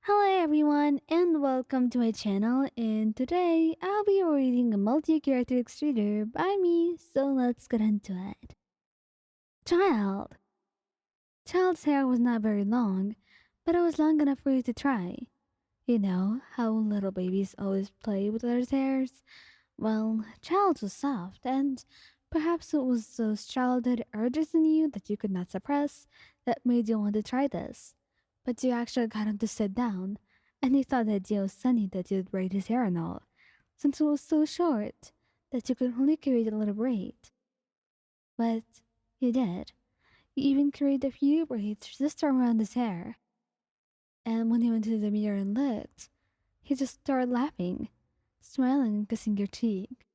Hello everyone and welcome to my channel, and today I'll be reading a multi-character reader by me, so let's get into it. Child. Child's hair was not very long, but it was long enough for you to try. You know how little babies always play with others' hairs? Well, Child's was soft, and perhaps it was those childhood urges in you that you could not suppress that made you want to try this. But you actually got him to sit down, and he thought the idea was funny that you'd braid his hair and all, since it was so short that you could only create a little braid. But you did. You even created a few braids just around his hair. And when he went to the mirror and looked, he just started laughing, smiling and kissing your cheek,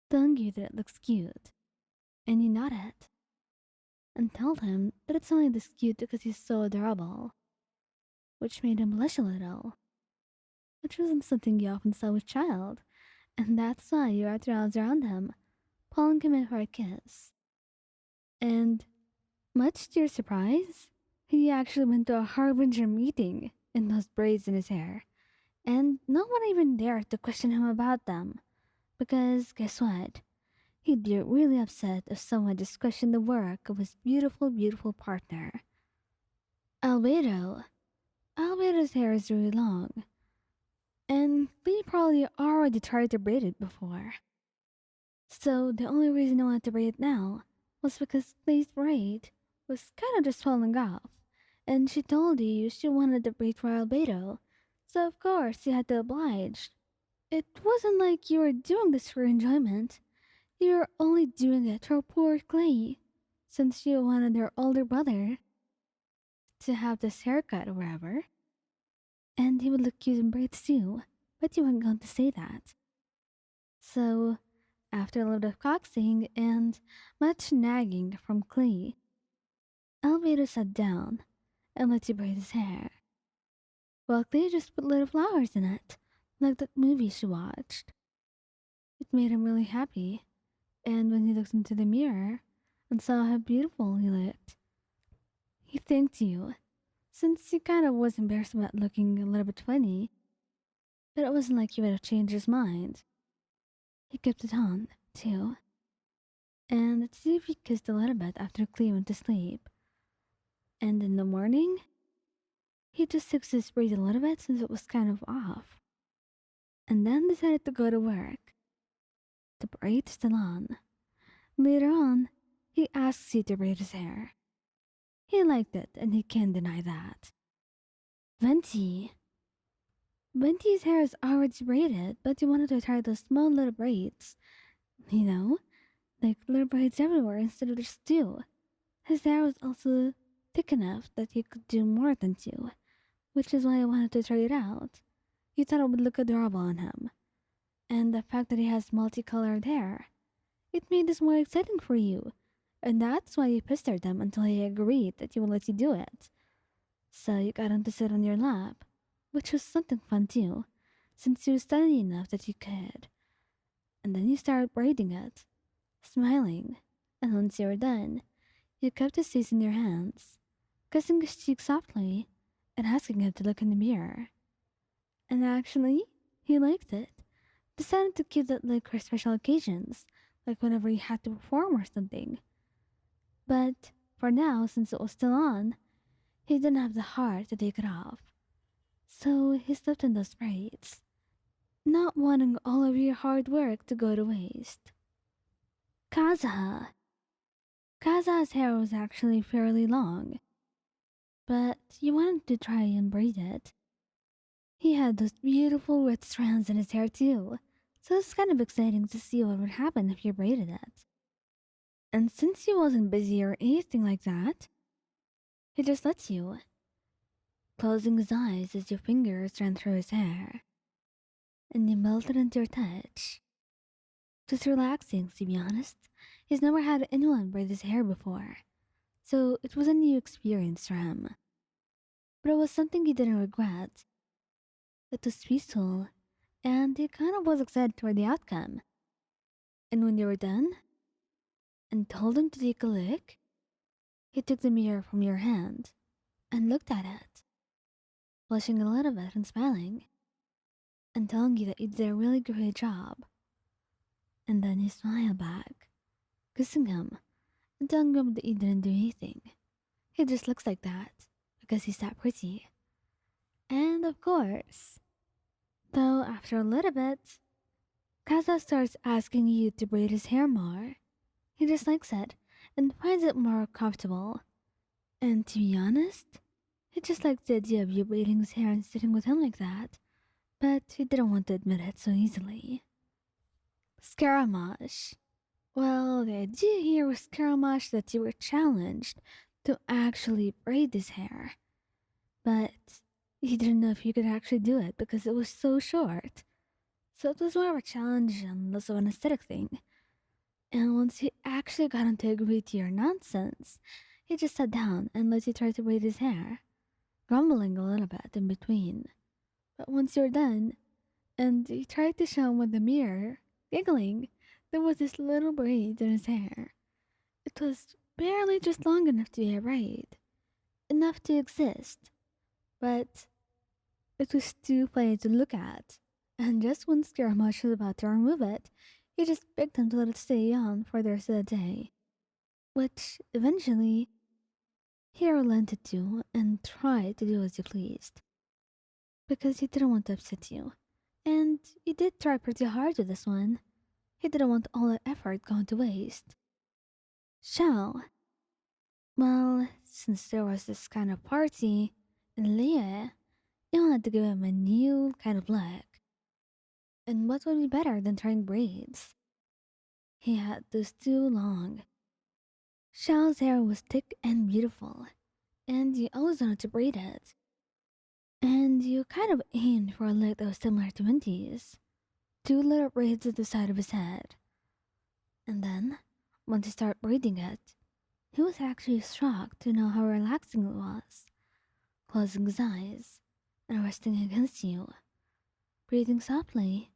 telling you that it looks cute. And you nodded, and told him that it's only this cute because he's so adorable, which made him blush a little, which wasn't something you often saw with Child, and that's why you wrapped your arms around him, pulling him in for a kiss. And, much to your surprise, he actually went to a harbinger meeting in those braids in his hair, and no one even dared to question him about them, because guess what? He'd be really upset if someone just questioned the work of his beautiful, beautiful partner. Albedo. Albedo's hair is really long, and Lee probably already tried to braid it before. So the only reason I wanted to braid it now was because Lee's braid was kind of just falling off, and she told you she wanted to braid for Albedo, so of course you had to oblige. It wasn't like you were doing this for enjoyment. You were only doing it for poor Clay, since you wanted her older brother to have this haircut or whatever, and he would look cute in braids too, but you weren't going to say that. So, after a lot of coaxing and much nagging from Clay, Albedo sat down and let you braid his hair, while Clay just put little flowers in it, like that movie she watched. It made him really happy, and when he looked into the mirror and saw how beautiful he looked, he thanked you, since he kind of was embarrassed about looking a little bit funny, but it wasn't like he would have changed his mind. He kept it on, too, and Stevie kissed a little bit after Clea went to sleep. And in the morning, he just fixed his braid a little bit since it was kind of off, and then decided to go to work. The braid still on. Later on, he asks you to braid his hair. He liked it, and he can't deny that. Venti. Venti's hair is already braided, but he wanted to try those small little braids. You know, like little braids everywhere instead of just two. His hair was also thick enough that he could do more than two, which is why I wanted to try it out. He thought it would look adorable on him. And the fact that he has multicolored hair, it made this more exciting for you. And that's why you pestered him until he agreed that he would let you do it. So you got him to sit on your lap, which was something fun too, since you were steady enough that you could. And then you started braiding it, smiling, and once you were done, you kept his face in your hands, kissing his cheek softly, and asking him to look in the mirror. And actually, he liked it. Decided to keep that look for special occasions, like whenever he had to perform or something. But for now, since it was still on, he didn't have the heart to take it off. So he slept in those braids, not wanting all of your hard work to go to waste. Kazuha. Kazuha's hair was actually fairly long, but you wanted to try and braid it. He had those beautiful red strands in his hair too, so it's kind of exciting to see what would happen if you braided it. And since he wasn't busy or anything like that, he just let you, closing his eyes as your fingers ran through his hair, and you melted into your touch. It was relaxing, to be honest. He's never had anyone braid his hair before, so it was a new experience for him. But it was something he didn't regret. It was peaceful, and he kind of was excited for the outcome. And when you were done, and told him to take a look, he took the mirror from your hand and looked at it. blushing a little bit and smiling, and telling you that you did a really great job. And then you smile back, kissing him, and telling him that you didn't do anything. He just looks like that because he's that pretty. And of course, though after a little bit, Kaza starts asking you to braid his hair more. He just likes it and finds it more comfortable. And to be honest, he just likes the idea of you braiding his hair and sitting with him like that, but he didn't want to admit it so easily. Scaramouche. Well, the idea here was Scaramouche that you were challenged to actually braid his hair, but he didn't know if you could actually do it because it was so short. So it was more of a challenge and less of an aesthetic thing. And once he actually got him to agree to your nonsense, he just sat down and let you try to braid his hair, grumbling a little bit in between. But once you're done, and he tried to show him with the mirror, giggling, there was this little braid in his hair. It was barely just long enough to be a braid, enough to exist, but it was too funny to look at. And just when Scaramouche was about to remove it, he just begged him to let it stay on for the rest of the day, which eventually he relented to and tried to do as he pleased, because he didn't want to upset you. And he did try pretty hard with this one. He didn't want all that effort going to waste. Xiao, well, since there was this kind of party in Liyue, he wanted to give him a new kind of look. And what would be better than trying braids? He had those too long. Xiao's hair was thick and beautiful, and you always wanted to braid it. And you kind of aimed for a look that was similar to Venti's. Two little braids at the side of his head. And then, once he started braiding it, he was actually shocked to know how relaxing it was. Closing his eyes and resting against you, breathing softly,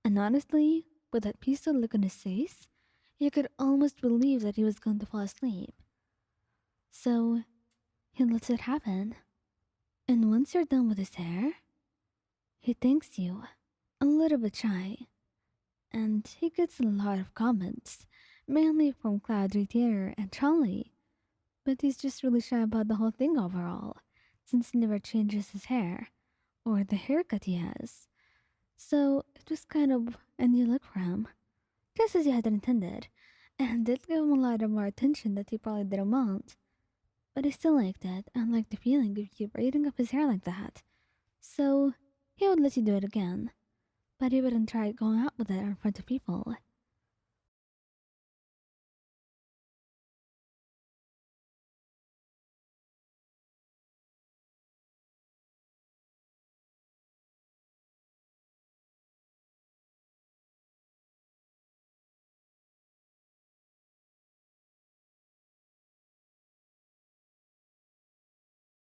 and honestly, with that peaceful look on his face, you could almost believe that he was going to fall asleep. So, he lets it happen. And once you're done with his hair, he thanks you, a little bit shy, and he gets a lot of comments, mainly from Cloud Retainer and Charlie. But he's just really shy about the whole thing overall, since he never changes his hair, or the haircut he has. So it was kind of a new look for him, just as he had intended, and did give him a lot of more attention that he probably didn't want. But he still liked it, and liked the feeling of you braiding up his hair like that. So he would let you do it again, but he wouldn't try going out with it in front of people.